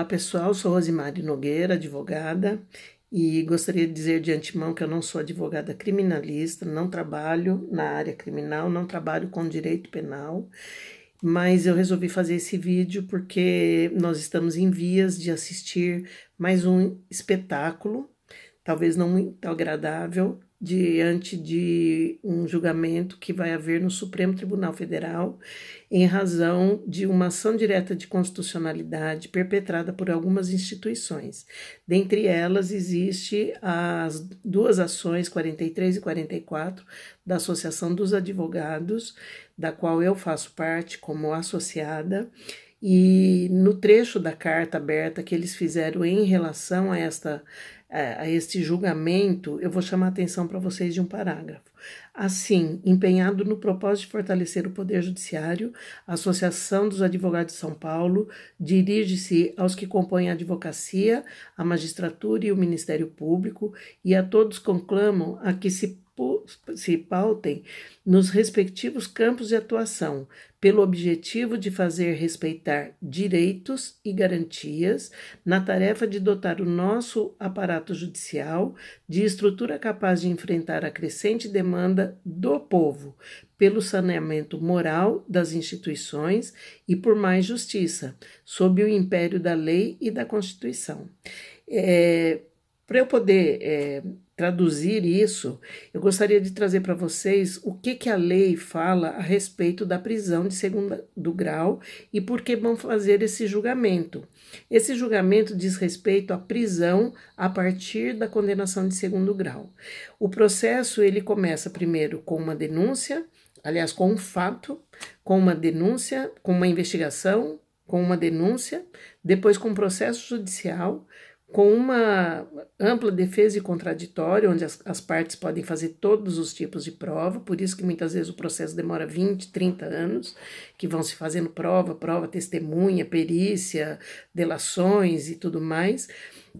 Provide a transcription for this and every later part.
Olá pessoal, sou Rosimari Nogueira, advogada, e gostaria de dizer de antemão que eu não sou advogada criminalista, não trabalho na área criminal, não trabalho com direito penal, mas eu resolvi fazer esse vídeo porque nós estamos em vias de assistir mais um espetáculo, talvez não muito agradável, diante de um julgamento que vai haver no Supremo Tribunal Federal em razão de uma ação direta de constitucionalidade perpetrada por algumas instituições. Dentre elas, existe as duas ações 43 e 44 da Associação dos Advogados, da qual eu faço parte como associada, e no trecho da carta aberta que eles fizeram em relação a este julgamento, eu vou chamar a atenção para vocês de um parágrafo. Assim, empenhado no propósito de fortalecer o Poder Judiciário, a Associação dos Advogados de São Paulo dirige-se aos que compõem a advocacia, a magistratura e o Ministério Público, e a todos conclamam a que se pautem nos respectivos campos de atuação, pelo objetivo de fazer respeitar direitos e garantias, na tarefa de dotar o nosso aparato judicial de estrutura capaz de enfrentar a crescente demanda do povo, pelo saneamento moral das instituições e por mais justiça, sob o império da lei e da Constituição. Para eu poder traduzir isso, eu gostaria de trazer para vocês o que a lei fala a respeito da prisão de segundo grau e por que vão fazer esse julgamento. Esse julgamento diz respeito à prisão a partir da condenação de segundo grau. O processo ele começa primeiro com uma denúncia, aliás, com um fato, com uma denúncia, com uma investigação, com uma denúncia, depois com um processo judicial, com uma ampla defesa e contraditório, onde as partes podem fazer todos os tipos de prova, por isso que muitas vezes o processo demora 20, 30 anos, que vão se fazendo prova, testemunha, perícia, delações e tudo mais,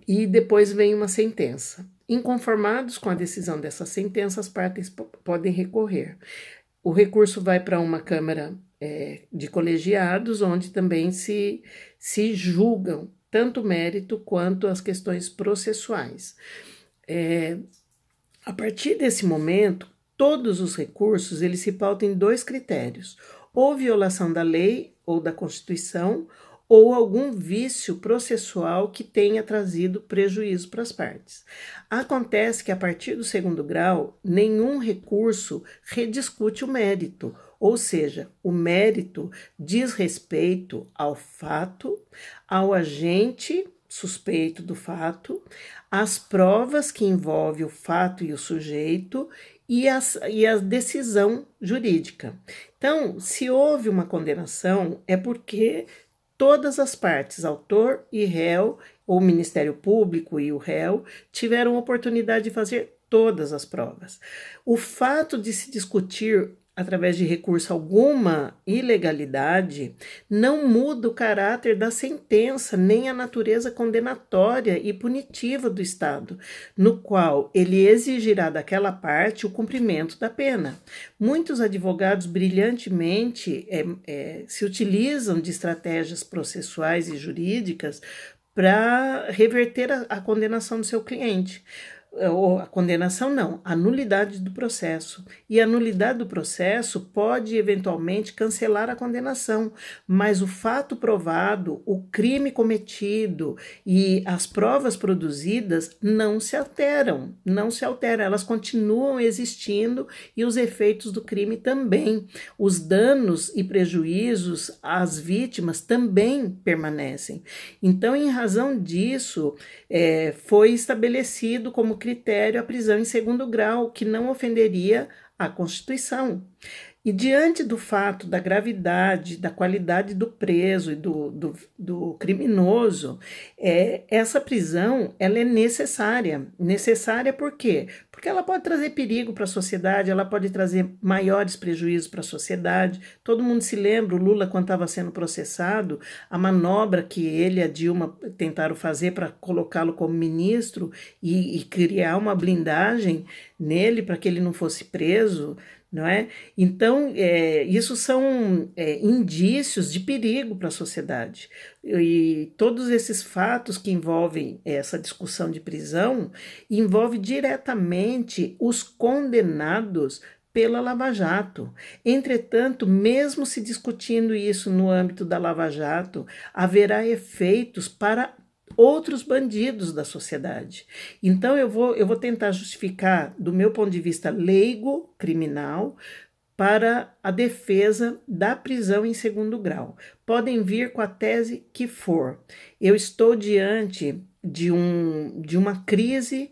e depois vem uma sentença. Inconformados com a decisão dessa sentença, as partes podem recorrer. O recurso vai para uma Câmara de colegiados, onde também se julgam tanto o mérito quanto as questões processuais. A partir desse momento, todos os recursos eles se pautam em dois critérios: ou violação da lei ou da Constituição, ou algum vício processual que tenha trazido prejuízo para as partes. Acontece que, a partir do segundo grau, nenhum recurso rediscute o mérito, ou seja, o mérito diz respeito ao fato, ao agente suspeito do fato, às provas que envolvem o fato e o sujeito e a decisão jurídica. Então, se houve uma condenação, é porque todas as partes, autor e réu, ou Ministério Público e o réu, tiveram oportunidade de fazer todas as provas. O fato de se discutir através de recurso alguma ilegalidade, não muda o caráter da sentença, nem a natureza condenatória e punitiva do Estado, no qual ele exigirá daquela parte o cumprimento da pena. Muitos advogados brilhantemente se utilizam de estratégias processuais e jurídicas para reverter a condenação do seu cliente. Ou a condenação não, a nulidade do processo. E a nulidade do processo pode eventualmente cancelar a condenação, mas o fato provado, o crime cometido e as provas produzidas não se alteram, elas continuam existindo e os efeitos do crime também. Os danos e prejuízos às vítimas também permanecem. Então, em razão disso, foi estabelecido como critério a prisão em segundo grau, que não ofenderia a Constituição. E diante do fato da gravidade, da qualidade do preso e do criminoso, essa prisão ela é necessária. Necessária por quê? Porque ela pode trazer perigo para a sociedade, ela pode trazer maiores prejuízos para a sociedade. Todo mundo se lembra, o Lula, quando estava sendo processado, a manobra que ele e a Dilma tentaram fazer para colocá-lo como ministro e criar uma blindagem nele para que ele não fosse preso, não é? Então, isso são indícios de perigo para a sociedade. E todos esses fatos que envolvem essa discussão de prisão envolvem diretamente os condenados pela Lava Jato. Entretanto, mesmo se discutindo isso no âmbito da Lava Jato, haverá efeitos para outros bandidos da sociedade. Então eu vou tentar justificar do meu ponto de vista leigo, criminal, para a defesa da prisão em segundo grau. Podem vir com a tese que for. Eu estou diante de uma crise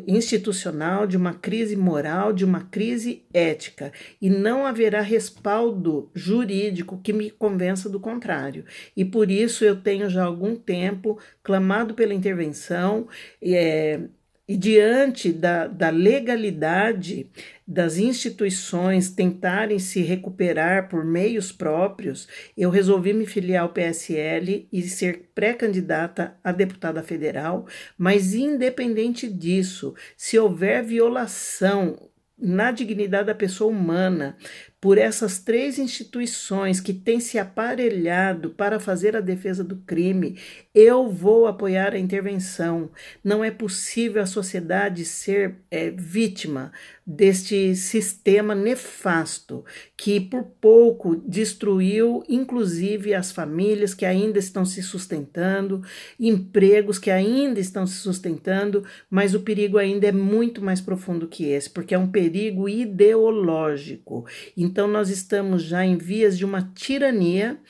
institucional, de uma crise moral, de uma crise ética, e não haverá respaldo jurídico que me convença do contrário. E por isso eu tenho já há algum tempo clamado pela intervenção, e diante da legalidade das instituições tentarem se recuperar por meios próprios, eu resolvi me filiar ao PSL e ser pré-candidata a deputada federal, mas independente disso, se houver violação na dignidade da pessoa humana por essas três instituições que têm se aparelhado para fazer a defesa do crime, eu vou apoiar a intervenção. Não é possível a sociedade ser vítima deste sistema nefasto que por pouco destruiu inclusive as famílias que ainda estão se sustentando, empregos que ainda estão se sustentando, mas o perigo ainda é muito mais profundo que esse, porque é um perigo ideológico. Então nós estamos já em vias de uma tirania,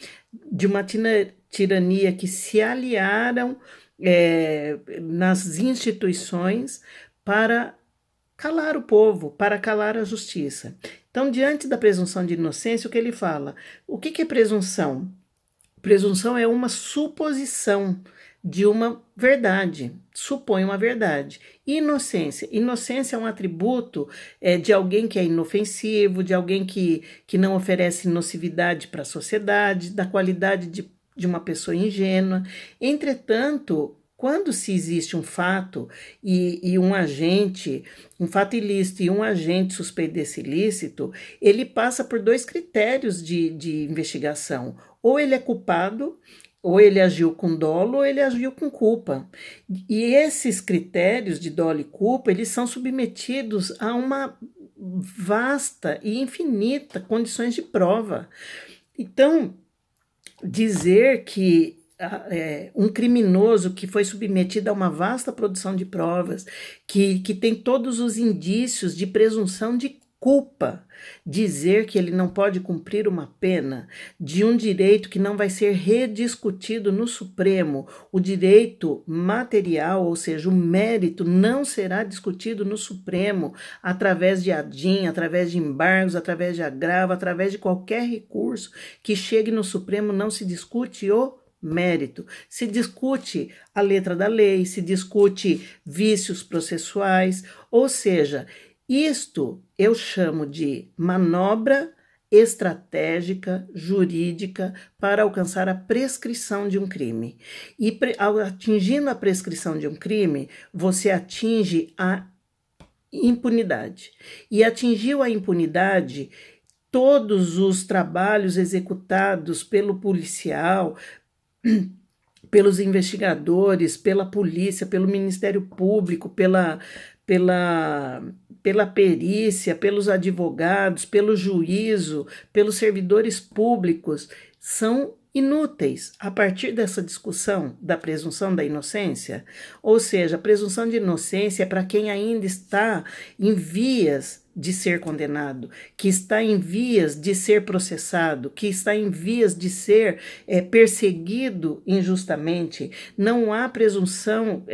que se aliaram nas instituições para calar o povo, para calar a justiça. Então, diante da presunção de inocência, o que ele fala? O que é presunção? Presunção é uma suposição de uma verdade, supõe uma verdade. Inocência. Inocência é um atributo de alguém que é inofensivo, de alguém que não oferece nocividade para a sociedade, da qualidade de uma pessoa ingênua. Entretanto, quando se existe um fato e um agente, um fato ilícito e um agente suspeito desse ilícito, ele passa por dois critérios de investigação. Ou ele é culpado, ou ele agiu com dolo, ou ele agiu com culpa. E esses critérios de dolo e culpa, eles são submetidos a uma vasta e infinita condições de prova. Então, dizer que um criminoso que foi submetido a uma vasta produção de provas, que tem todos os indícios de presunção de culpa, dizer que ele não pode cumprir uma pena de um direito que não vai ser rediscutido no Supremo, o direito material, ou seja, o mérito, não será discutido no Supremo através de ADIM, através de embargos, através de agravo, através de qualquer recurso que chegue no Supremo, não se discute o mérito. Se discute a letra da lei, se discute vícios processuais, ou seja, isto eu chamo de manobra estratégica, jurídica, para alcançar a prescrição de um crime. E atingindo a prescrição de um crime, você atinge a impunidade. E atingiu a impunidade, todos os trabalhos executados pelo policial, pelos investigadores, pela polícia, pelo Ministério Público, pela perícia, pelos advogados, pelo juízo, pelos servidores públicos, são inúteis a partir dessa discussão da presunção da inocência. Ou seja, a presunção de inocência é para quem ainda está em vias de ser condenado, que está em vias de ser processado, que está em vias de ser perseguido injustamente. Não há presunção,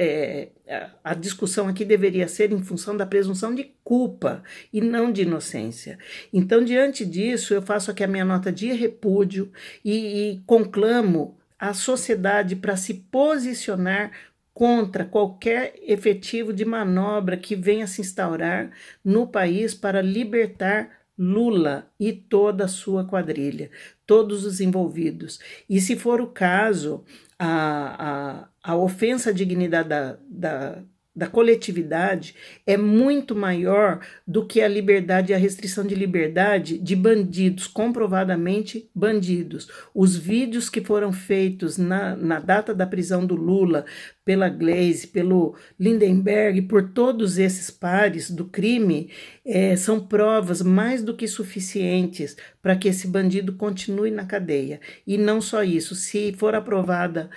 a discussão aqui deveria ser em função da presunção de culpa e não de inocência. Então, diante disso, eu faço aqui a minha nota de repúdio e conclamo a sociedade para se posicionar contra qualquer efetivo de manobra que venha se instaurar no país para libertar Lula e toda a sua quadrilha, todos os envolvidos. E se for o caso, a ofensa à dignidade da coletividade é muito maior do que a liberdade e a restrição de liberdade de bandidos, comprovadamente bandidos. Os vídeos que foram feitos na data da prisão do Lula pela Gleisi, pelo Lindenberg, por todos esses pares do crime, são provas mais do que suficientes para que esse bandido continue na cadeia. E não só isso, se for aprovada,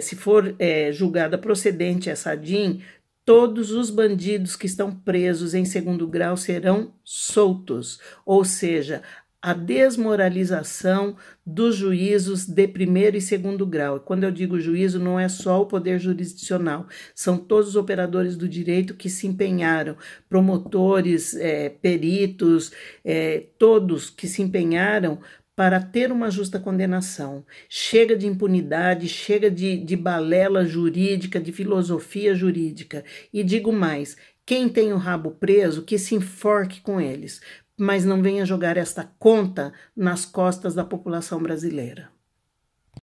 se for julgada procedente essa DIN, todos os bandidos que estão presos em segundo grau serão soltos, ou seja, a desmoralização dos juízos de primeiro e segundo grau. E quando eu digo juízo, não é só o poder jurisdicional, são todos os operadores do direito que se empenharam, promotores, peritos, todos que se empenharam para ter uma justa condenação. Chega de impunidade, chega de balela jurídica, de filosofia jurídica. E digo mais, quem tem o rabo preso, que se enforque com eles, mas não venha jogar esta conta nas costas da população brasileira.